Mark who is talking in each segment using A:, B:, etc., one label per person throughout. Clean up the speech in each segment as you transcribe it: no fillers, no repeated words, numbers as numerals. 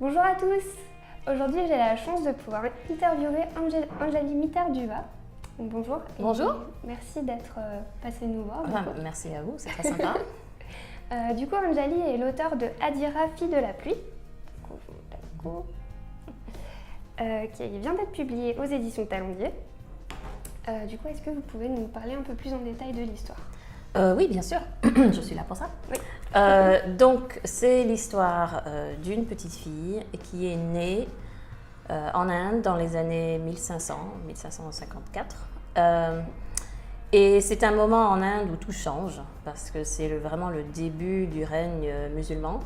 A: Bonjour à tous. Aujourd'hui, j'ai la chance de pouvoir interviewer Anjali Mittarduva. Bonjour.
B: Bonjour.
A: Merci d'être passé nous voir.
B: Merci à vous, c'est très sympa.
A: Anjali est l'auteur de Adira, fille de la pluie, qui vient d'être publié aux éditions Talendier. Est-ce que vous pouvez nous parler un peu plus en détail de l'histoire ?
B: Oui, bien sûr, je suis là pour ça. Oui. Donc, c'est l'histoire d'une petite fille qui est née en Inde dans les années 1554. Et c'est un moment en Inde où tout change, parce que c'est vraiment le début du règne musulman,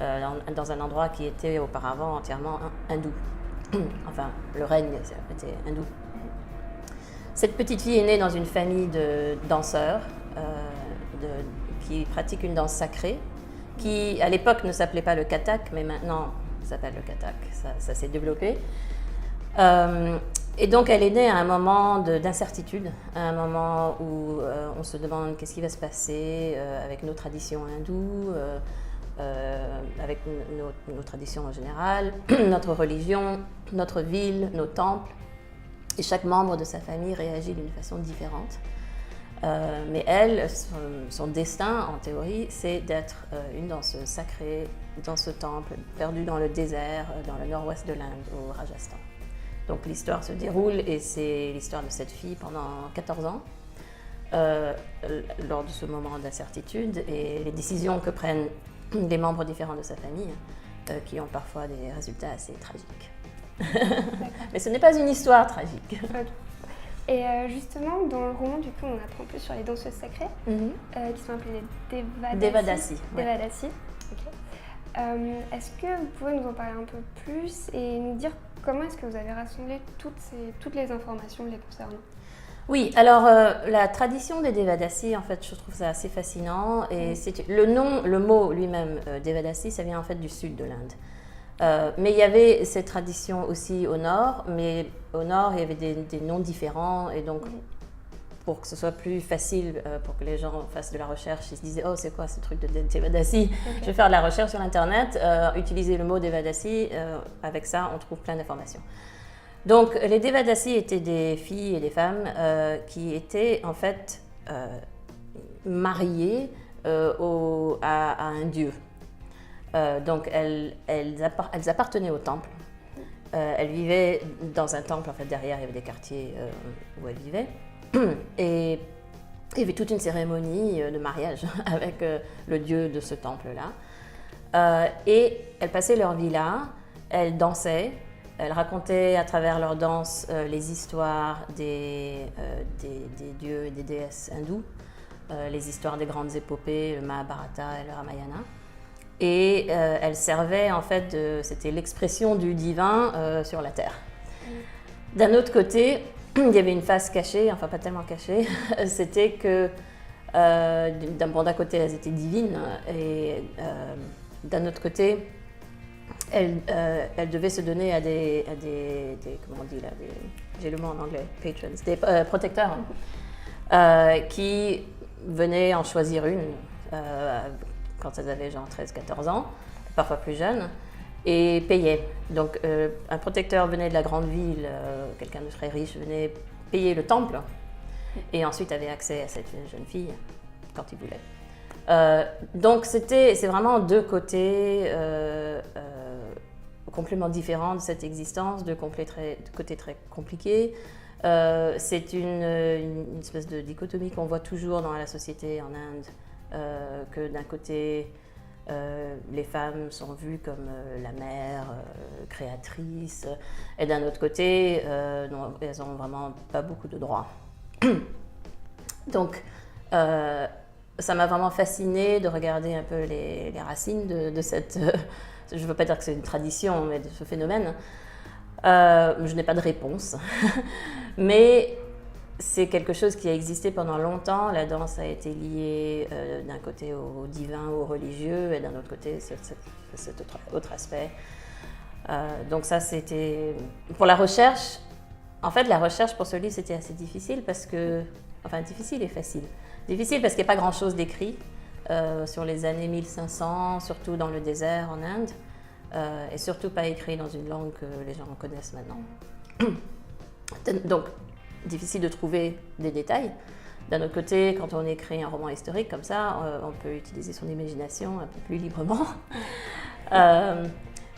B: dans un endroit qui était auparavant entièrement hindou. Enfin, le règne était hindou. Cette petite fille est née dans une famille de danseurs qui pratiquent une danse sacrée, qui à l'époque ne s'appelait pas le Kathak, mais maintenant s'appelle le Kathak, ça s'est développé. Et donc elle est née à un moment d'incertitude, à un moment où on se demande qu'est-ce qui va se passer avec nos traditions hindoues, avec nos traditions en général, notre religion, notre ville, nos temples. Et chaque membre de sa famille réagit d'une façon différente. Mais elle, son destin, en théorie, c'est d'être une danseuse sacrée dans ce temple, perdue dans le désert, dans le nord-ouest de l'Inde, au Rajasthan. Donc l'histoire se déroule, et c'est l'histoire de cette fille pendant 14 ans, lors de ce moment d'incertitude, et les décisions que prennent des membres différents de sa famille, qui ont parfois des résultats assez tragiques. Mais ce n'est pas une histoire tragique.
A: Et justement, dans le roman, on apprend plus sur les danseuses sacrées, qui sont appelées les Devadasi. Devadasi. Okay. Est-ce que vous pouvez nous en parler un peu plus et nous dire comment est-ce que vous avez rassemblé toutes les informations les concernant ?
B: Oui, alors la tradition des Devadasi, en fait, je trouve ça assez fascinant. Et le mot lui-même, Devadasi, ça vient en fait du sud de l'Inde. Mais il y avait ces traditions aussi au nord, mais au nord il y avait des noms différents, et donc pour que ce soit plus facile, pour que les gens fassent de la recherche, ils se disaient « Oh, c'est quoi ce truc de Devadasi ?» Je vais faire de la recherche sur Internet, utiliser le mot Devadasi, avec ça on trouve plein d'informations. Donc les Devadasi étaient des filles et des femmes qui étaient en fait mariées à un dieu. Donc elles appartenaient au temple. Elles vivaient dans un temple, en fait derrière il y avait des quartiers où elles vivaient. Et il y avait toute une cérémonie de mariage avec le dieu de ce temple-là. Et elles passaient leur vie là, elles dansaient, elles racontaient à travers leur danse les histoires des dieux et des déesses hindous, les histoires des grandes épopées, le Mahabharata et le Ramayana. Et elle servait, en fait, c'était l'expression du divin sur la terre. D'un autre côté, il y avait une face cachée, enfin pas tellement cachée, c'était que d'un côté elles étaient divines, et d'un autre côté elles devaient se donner à des comment on dit là, j'ai le mot en anglais, patrons, des protecteurs, qui venaient en choisir une quand elles avaient genre 13-14 ans, parfois plus jeunes, et payaient. Donc un protecteur venait de la grande ville, quelqu'un de très riche venait payer le temple, et ensuite avait accès à cette jeune fille quand il voulait. Donc c'est vraiment deux côtés complètement différents de cette existence, deux côtés très compliqués. C'est une espèce de dichotomie qu'on voit toujours dans la société en Inde, que d'un côté les femmes sont vues comme la mère créatrice, et d'un autre côté non, elles n'ont vraiment pas beaucoup de droits. Donc ça m'a vraiment fascinée de regarder un peu les racines de cette je ne veux pas dire que c'est une tradition, mais de ce phénomène. Je n'ai pas de réponse, mais c'est quelque chose qui a existé pendant longtemps. La danse a été liée d'un côté au divin, au religieux, et d'un autre côté cet autre aspect. Donc ça, c'était... Pour la recherche, en fait, la recherche pour ce livre, c'était assez difficile parce que... Enfin, difficile et facile. Difficile parce qu'il n'y a pas grand-chose d'écrit sur les années 1500, surtout dans le désert en Inde. et surtout pas écrit dans une langue que les gens connaissent maintenant. Donc, difficile de trouver des détails. D'un autre côté, quand on écrit un roman historique comme ça, on peut utiliser son imagination un peu plus librement.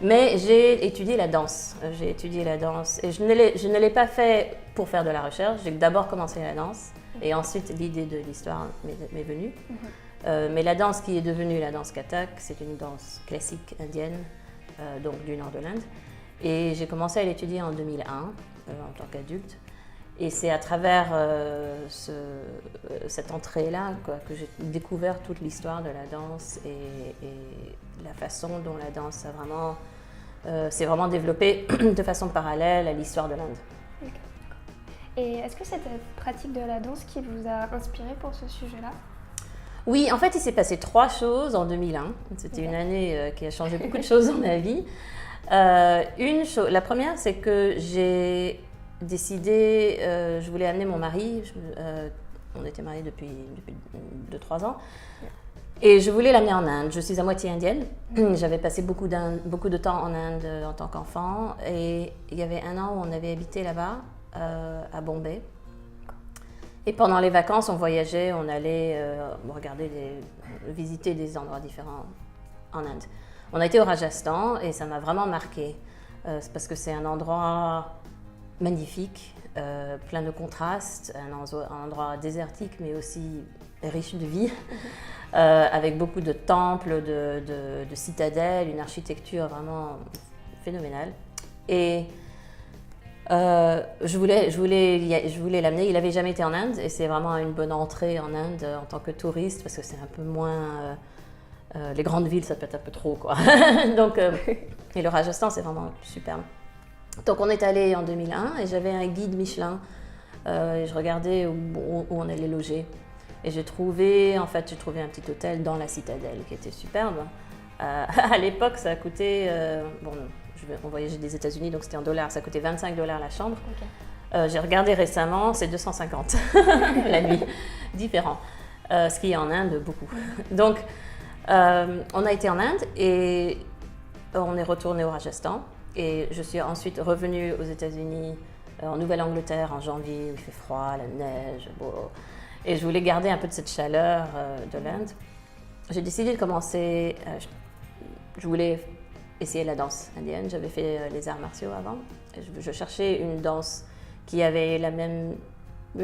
B: Mais j'ai étudié la danse. Et je ne l'ai pas fait pour faire de la recherche. J'ai d'abord commencé la danse et ensuite l'idée de l'histoire m'est venue. Mais la danse qui est devenue la danse Kathak, c'est une danse classique indienne, donc du nord de l'Inde. Et j'ai commencé à l'étudier en 2001 en tant qu'adulte. Et c'est à travers cette entrée-là que j'ai découvert toute l'histoire de la danse et la façon dont la danse s'est vraiment développée de façon parallèle à l'histoire de l'Inde.
A: Okay. Et est-ce que c'est cette pratique de la danse qui vous a inspiré pour ce sujet-là?
B: Oui, en fait, il s'est passé 3 choses en 2001. C'était une année qui a changé beaucoup de choses dans ma vie. La première, c'est que j'ai décidé, je voulais amener mon mari, on était mariés depuis 2-3 ans, et je voulais l'amener en Inde. Je suis à moitié indienne, j'avais passé beaucoup de temps en Inde en tant qu'enfant, et il y avait un an où on avait habité là-bas, à Bombay. Et pendant les vacances, on voyageait, on allait visiter des endroits différents en Inde. On a été au Rajasthan et ça m'a vraiment marqué, parce que c'est un endroit magnifique, plein de contrastes, un endroit désertique mais aussi riche de vie, avec beaucoup de temples, de citadelles, une architecture vraiment phénoménale. Et je voulais l'amener, il n'avait jamais été en Inde et c'est vraiment une bonne entrée en Inde en tant que touriste parce que c'est un peu moins... les grandes villes, ça peut être un peu trop, quoi. Donc, et le Rajasthan, c'est vraiment superbe. Donc on est allé en 2001 et j'avais un guide Michelin et je regardais où on allait loger. Et j'ai trouvé un petit hôtel dans la citadelle qui était superbe. À l'époque, ça a coûté... on voyageait des États-Unis, donc c'était en dollars, ça coûtait $25 la chambre. Okay. J'ai regardé récemment, c'est 250 la nuit, différent. Ce qui est en Inde, beaucoup. Donc on a été en Inde et on est retourné au Rajasthan. Et je suis ensuite revenue aux États-Unis, en Nouvelle-Angleterre, en janvier, où il fait froid, la neige. Et je voulais garder un peu de cette chaleur de l'Inde. J'ai décidé de commencer, je voulais essayer la danse indienne. J'avais fait les arts martiaux avant. Je cherchais une danse qui avait le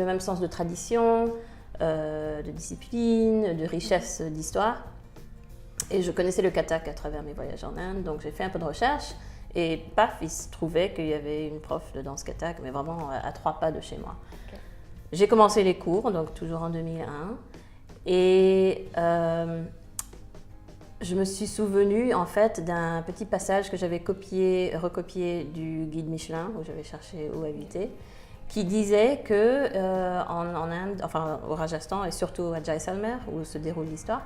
B: même sens de tradition, de discipline, de richesse d'histoire. Et je connaissais le Kathak à travers mes voyages en Inde, donc j'ai fait un peu de recherche. Et paf, il se trouvait qu'il y avait une prof de danse Kathak, mais vraiment à 3 pas de chez moi. Okay. J'ai commencé les cours, donc toujours en 2001. Et je me suis souvenue en fait d'un petit passage que j'avais recopié du guide Michelin, où j'avais cherché où habiter, qui disait que en Inde, enfin au Rajasthan et surtout à Jaisalmer, où se déroule l'histoire,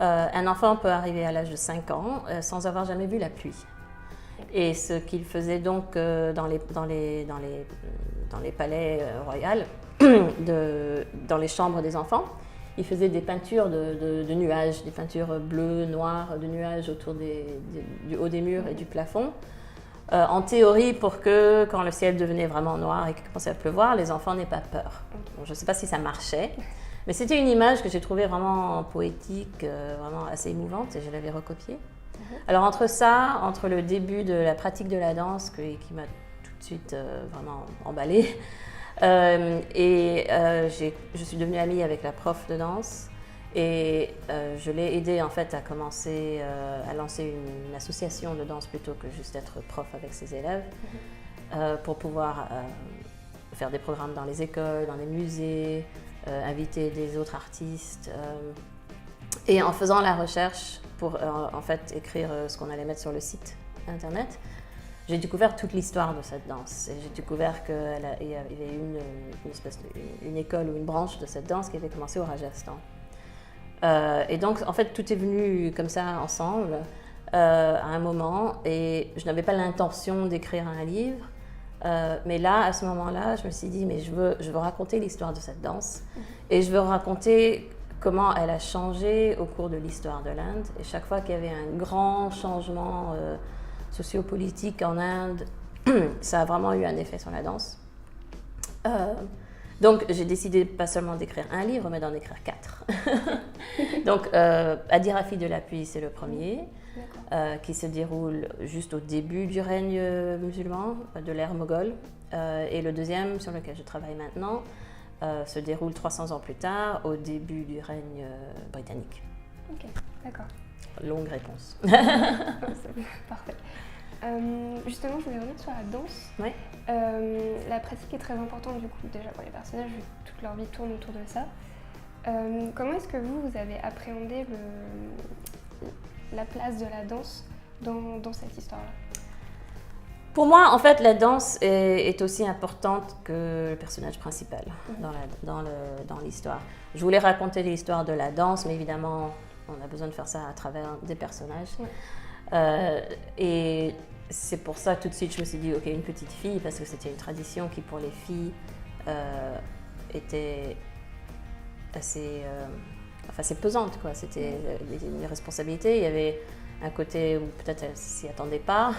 B: un enfant peut arriver à l'âge de 5 ans sans avoir jamais vu la pluie. Et ce qu'il faisait donc dans les palais royaux, dans les chambres des enfants, il faisait des peintures de nuages, des peintures bleues, noires, de nuages autour du haut des murs et du plafond. En théorie, pour que quand le ciel devenait vraiment noir et qu'il commençait à pleuvoir, les enfants n'aient pas peur. Bon, je ne sais pas si ça marchait, mais c'était une image que j'ai trouvée vraiment poétique, vraiment assez émouvante et je l'avais recopiée. Alors entre le début de la pratique de la danse qui m'a tout de suite vraiment emballée, je suis devenue amie avec la prof de danse et je l'ai aidée en fait à lancer une association de danse plutôt que juste être prof avec ses élèves pour pouvoir faire des programmes dans les écoles, dans les musées, inviter des autres artistes. Et en faisant la recherche pour en fait écrire ce qu'on allait mettre sur le site internet, j'ai découvert toute l'histoire de cette danse. Et j'ai découvert qu'il y avait une école ou une branche de cette danse qui avait commencé au Rajasthan. Et donc en fait tout est venu comme ça ensemble à un moment et je n'avais pas l'intention d'écrire un livre. Mais là, à ce moment-là, je me suis dit mais je veux raconter l'histoire de cette danse et je veux raconter comment elle a changé au cours de l'histoire de l'Inde. Et chaque fois qu'il y avait un grand changement sociopolitique en Inde, ça a vraiment eu un effet sur la danse. Donc j'ai décidé pas seulement d'écrire un livre, mais d'en écrire 4. Donc Adira, fille de la pluie, c'est le premier, qui se déroule juste au début du règne musulman, de l'ère moghole. Et le deuxième, sur lequel je travaille maintenant, se déroule 300 ans plus tard, au début du règne britannique.
A: Ok, d'accord.
B: Longue réponse.
A: Parfait. Justement, je voulais revenir sur la danse.
B: Oui.
A: La pratique est très importante du coup déjà pour les personnages, vu que toute leur vie tourne autour de ça. Comment est-ce que vous avez appréhendé la place de la danse dans cette histoire-là?
B: Pour moi, en fait, la danse est aussi importante que le personnage principal dans l'histoire. Je voulais raconter l'histoire de la danse, mais évidemment, on a besoin de faire ça à travers des personnages. Ouais. Et c'est pour ça, tout de suite, je me suis dit, ok, une petite fille, parce que c'était une tradition qui, pour les filles, était assez pesante, quoi. C'était une responsabilité. Il y avait un côté où peut-être elle ne s'y attendait pas.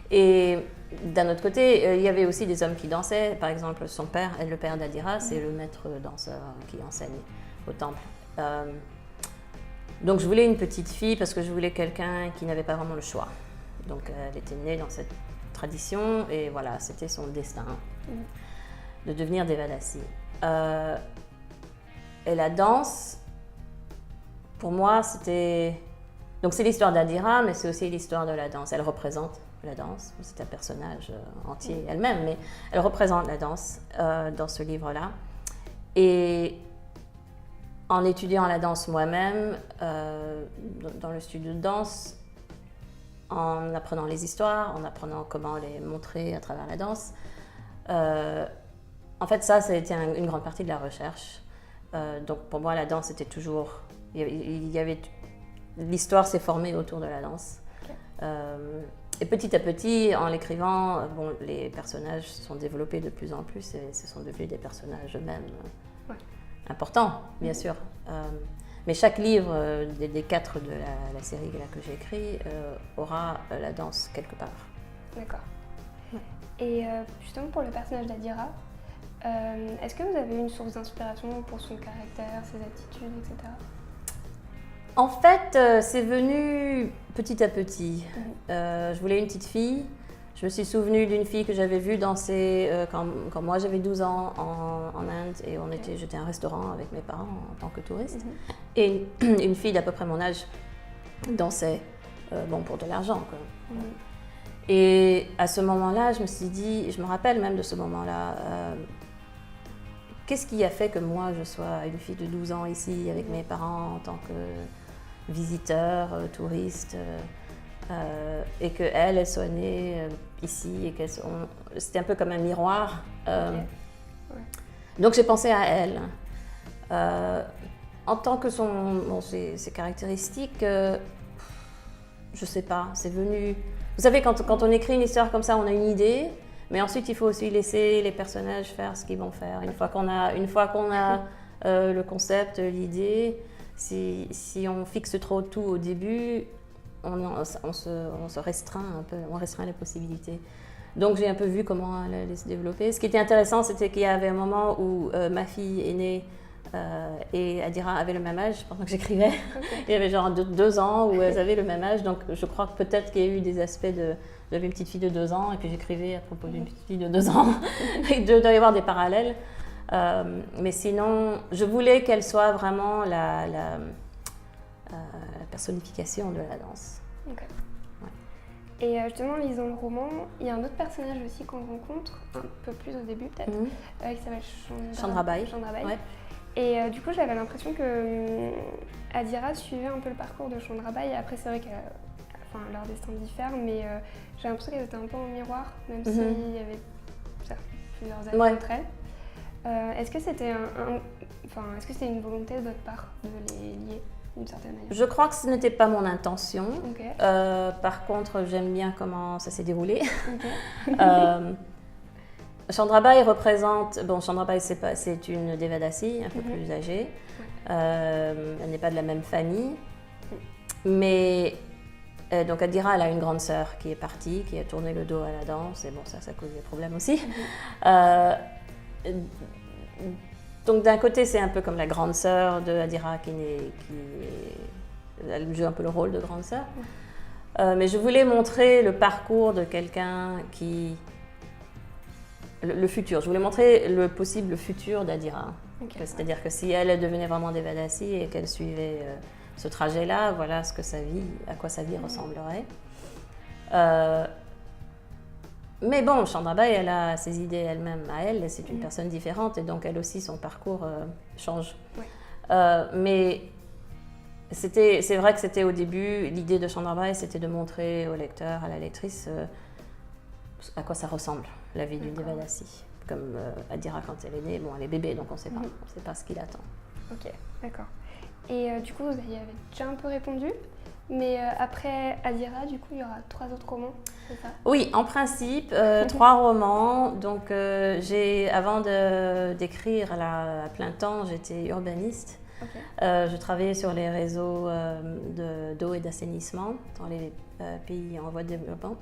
B: Et d'un autre côté, il y avait aussi des hommes qui dansaient. Par exemple, son père, le père d'Adira, c'est le maître danseur qui enseigne au temple. Donc je voulais une petite fille parce que je voulais quelqu'un qui n'avait pas vraiment le choix. Donc elle était née dans cette tradition et voilà, c'était son destin de devenir Devadasi. Et la danse, pour moi, c'était... Donc c'est l'histoire d'Adira, mais c'est aussi l'histoire de la danse. Elle représente la danse, c'est un personnage entier elle-même, mais elle représente la danse dans ce livre-là. Et en étudiant la danse moi-même, dans le studio de danse, en apprenant les histoires, en apprenant comment les montrer à travers la danse, en fait ça a été une grande partie de la recherche. Donc pour moi la danse était toujours... L'histoire s'est formée autour de la danse. Okay. Et petit à petit, en l'écrivant, les personnages se sont développés de plus en plus et ce sont devenus des personnages eux-mêmes importants, bien sûr. Mais chaque livre des 4 de la série que j'ai écrit aura la danse quelque part.
A: D'accord. Ouais. Et justement pour le personnage d'Adira, est-ce que vous avez une source d'inspiration pour son caractère, ses attitudes, etc.
B: En fait, c'est venu petit à petit. Je voulais une petite fille. Je me suis souvenue d'une fille que j'avais vue danser quand moi j'avais 12 ans en Inde et j'étais à un restaurant avec mes parents en tant que touriste. Et une fille d'à peu près mon âge dansait pour de l'argent, quoi. Et à ce moment-là, je me suis dit, je me rappelle même de ce moment-là, qu'est-ce qui a fait que moi je sois une fille de 12 ans ici avec mes parents en tant que visiteur, touriste, et qu'elle soit née ici et c'était un peu comme un miroir. Donc j'ai pensé à elle. En tant que ses caractéristiques, je sais pas, c'est venu... Vous savez, quand on écrit une histoire comme ça, on a une idée, mais ensuite il faut aussi laisser les personnages faire ce qu'ils vont faire. Une fois qu'on a le concept, l'idée, si on fixe trop tout au début, on se restreint un peu, on restreint les possibilités. Donc j'ai un peu vu comment elle allait se développer. Ce qui était intéressant, c'était qu'il y avait un moment où ma fille est née et Adira avait le même âge pendant que j'écrivais. Okay. Il y avait genre 2 ans où elles avaient le même âge, donc je crois que peut-être qu'il y a eu des aspects de... J'avais une petite fille de 2 ans et puis j'écrivais à propos d'une petite fille de 2 ans. Il doit y avoir des parallèles. Mais sinon, je voulais qu'elle soit vraiment la personnification de la danse.
A: Okay. Ouais. Et justement, en lisant le roman, il y a un autre personnage aussi qu'on rencontre, un peu plus au début peut-être, qui s'appelle
B: Chandrabai.
A: Ouais. Et du coup, j'avais l'impression que Adira suivait un peu le parcours de Chandrabai. Et après, c'est vrai que leur destin diffère, mais j'ai l'impression qu'elle était un peu en miroir, même s'il y avait plusieurs années entre elles. Est-ce que c'était est-ce que c'était une volonté de votre part de les lier d'une certaine manière?
B: Je crois que ce n'était pas mon intention.
A: Okay.
B: Par contre, j'aime bien comment ça s'est déroulé. Okay. Chandrabai représente... Chandrabai, c'est une Devadasi, un peu plus âgée. Elle n'est pas de la même famille. Mais Donc Adira, elle a une grande sœur qui est partie, qui a tourné le dos à la danse, et bon, ça cause des problèmes aussi. Donc d'un côté, c'est un peu comme la grande sœur de Adira elle joue un peu le rôle de grande sœur. Mais je voulais montrer le parcours de quelqu'un le futur. Je voulais montrer le possible futur d'Adira. Okay. C'est-à-dire que si elle devenait vraiment Devadasi et qu'elle suivait ce trajet-là, voilà à quoi sa vie ressemblerait. Mais bon, Chandrabai, elle a ses idées elle-même à elle, c'est une personne différente et donc elle aussi, son parcours change. Mais c'est vrai que c'était au début, l'idée de Chandrabai, c'était de montrer au lecteur, à la lectrice, à quoi ça ressemble, la vie d'une Devadasi. Comme Adira, quand elle est née, bon, elle est bébé, donc on ne sait pas ce qu'il attend.
A: Ok, d'accord. Et du coup, vous y avez déjà un peu répondu, mais après Adira, du coup, il y aura 3 autres romans, c'est ça?
B: Oui, en principe, 3 romans. Donc, avant d'écrire à plein temps, j'étais urbaniste. Okay. Je travaillais sur les réseaux d'eau et d'assainissement dans les pays en voie de développement.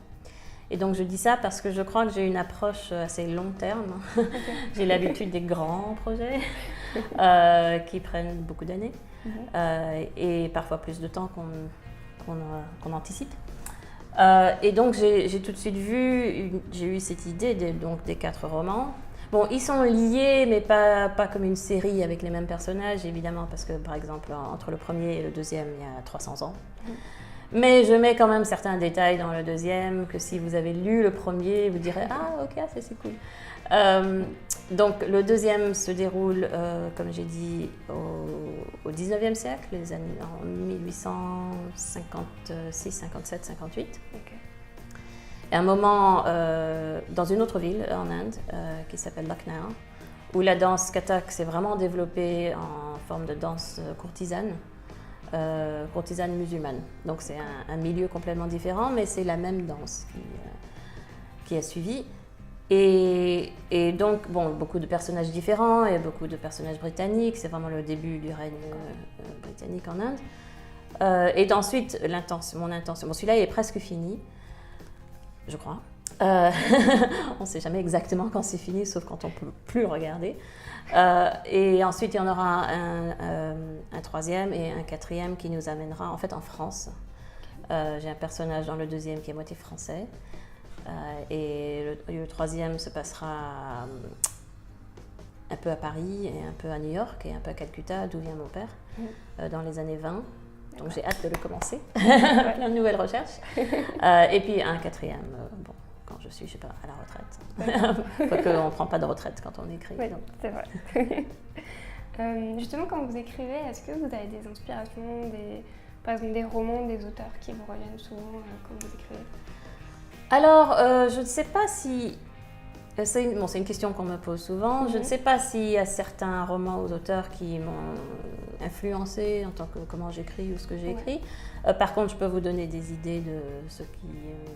B: Et donc je dis ça parce que je crois que j'ai une approche assez long terme. Okay. J'ai l'habitude des grands projets qui prennent beaucoup d'années et parfois plus de temps qu'on anticipe. Et donc j'ai tout de suite j'ai eu cette idée des 4 romans. Bon, ils sont liés, mais pas comme une série avec les mêmes personnages, évidemment, parce que par exemple, entre le premier et le deuxième, il y a 300 ans. Mais je mets quand même certains détails dans le deuxième, que si vous avez lu le premier, vous direz « Ah, ok, c'est cool ». Donc le deuxième se déroule, comme j'ai dit, au 19e siècle, en 1856, 57, 58. Okay. Et un moment dans une autre ville en Inde, qui s'appelle Lucknow, où la danse Kathak s'est vraiment développée en forme de danse courtisane. Courtisane musulmane. Donc c'est un milieu complètement différent, mais c'est la même danse qui a suivi. Et donc, bon, beaucoup de personnages différents et beaucoup de personnages britanniques. C'est vraiment le début du règne britannique en Inde. Et ensuite, mon intention. Bon, celui-là, il est presque fini, je crois. On ne sait jamais exactement quand c'est fini, sauf quand on ne peut plus regarder. Et ensuite, il y en aura un troisième et un quatrième qui nous amènera en fait en France. J'ai un personnage dans le deuxième qui est moitié français. Et le troisième se passera un peu à Paris, et un peu à New York et un peu à Calcutta, d'où vient mon père, dans les années 20. Donc j'ai hâte de le commencer, plein de nouvelles recherches. Et puis un quatrième, bon, quand je suis, je sais pas, à la retraite. Quoique on ne prend pas de retraite quand on écrit.
A: Oui, c'est vrai. Justement, quand vous écrivez, est-ce que vous avez des inspirations, par exemple des romans, des auteurs qui vous reviennent souvent quand vous écrivez?
B: Alors, je ne sais pas si... c'est une question qu'on me pose souvent. Je ne sais pas s'il y a certains romans ou auteurs qui m'ont influencée en tant que comment j'écris ou ce que j'ai écrit. Par contre, je peux vous donner des idées de ce qui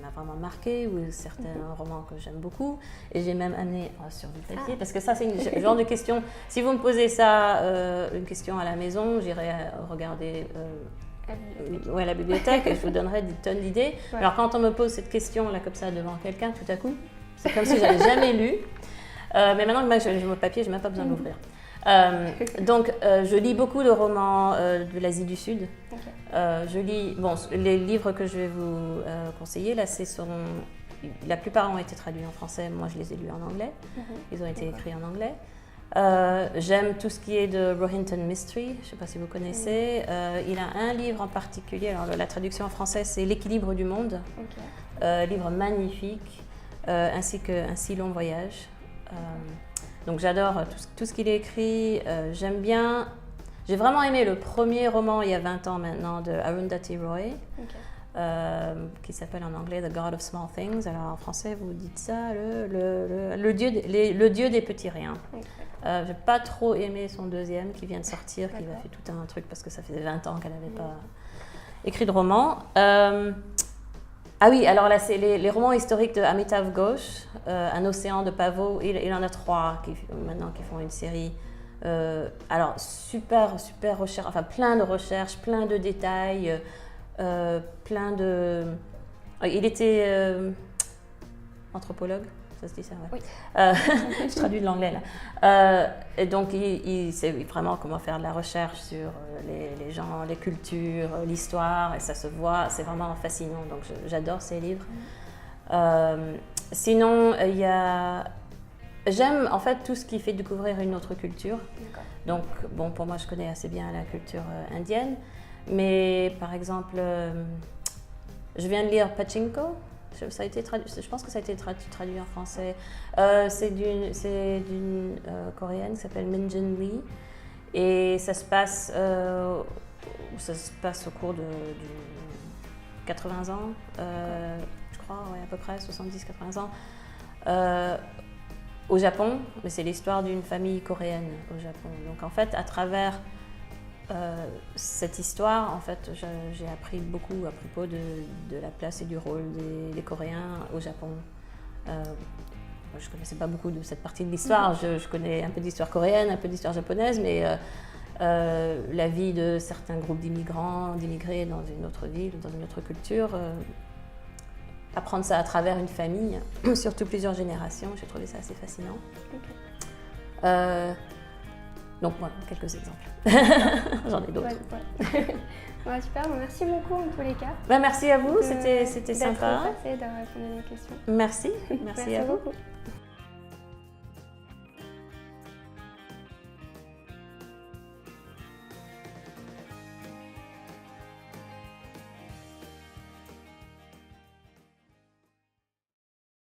B: m'a vraiment marqué ou certains romans que j'aime beaucoup. Et j'ai même amené sur du papier, parce que ça, c'est le genre de question. Si vous me posez ça, une question à la maison, j'irai regarder... la bibliothèque et je vous donnerai des tonnes d'idées. Ouais. Alors quand on me pose cette question là comme ça devant quelqu'un, tout à coup, c'est comme si je n'avais jamais lu. Mais maintenant que j'ai mon papier, je n'ai même pas besoin de l'ouvrir. Donc je lis beaucoup de romans de l'Asie du Sud. Okay. Je lis, les livres que je vais vous conseiller là, la plupart ont été traduits en français. Moi, je les ai lus en anglais. Ils ont été écrits en anglais. J'aime tout ce qui est de Rohinton Mistry, je ne sais pas si vous connaissez. Il a un livre en particulier, alors la traduction en français c'est L'équilibre du monde, livre magnifique, ainsi qu'un si long voyage. Donc j'adore tout ce qu'il a écrit, j'aime bien. J'ai vraiment aimé le premier roman il y a 20 ans maintenant de Arundhati Roy. Qui s'appelle en anglais The God of Small Things. Alors en français, vous dites ça, le dieu des petits riens. J'ai pas trop aimé son deuxième qui vient de sortir, qui va faire tout un truc parce que ça faisait 20 ans qu'elle n'avait pas écrit de roman. Ah oui, alors là, c'est les romans historiques de Amitav Ghosh, Un océan de pavots. Il en a 3 maintenant qui font une série. Alors super recherche, enfin plein de recherches, plein de détails. plein de... Il était anthropologue, ça se dit ça, ouais. Oui. Je traduis de l'anglais là. Et donc il sait vraiment comment faire de la recherche sur les gens, les cultures, l'histoire, et ça se voit, c'est vraiment fascinant, donc j'adore ces livres. Sinon, il y a... J'aime en fait tout ce qui fait découvrir une autre culture. Donc bon, pour moi je connais assez bien la culture indienne, mais par exemple, je viens de lire Pachinko. Ça a été je pense que ça a été traduit en français. C'est d'une coréenne qui s'appelle Min Jin Lee, et ça se passe au cours de 80 ans, je crois, ouais, à peu près 70-80 ans, au Japon. Mais c'est l'histoire d'une famille coréenne au Japon. Donc en fait, à travers cette histoire, en fait, j'ai appris beaucoup à propos de la place et du rôle des Coréens au Japon. Je ne connaissais pas beaucoup de cette partie de l'histoire. Je connais un peu d'histoire coréenne, un peu d'histoire japonaise, mais la vie de certains groupes d'immigrés dans une autre ville, dans une autre culture, apprendre ça à travers une famille, surtout plusieurs générations, j'ai trouvé ça assez fascinant. Donc voilà, quelques exemples. J'en ai d'autres.
A: Ouais, super, merci beaucoup en tous les cas.
B: Merci à vous, c'était sympa.
A: D'avoir répondu à nos questions.
B: Merci à vous.
A: Beaucoup.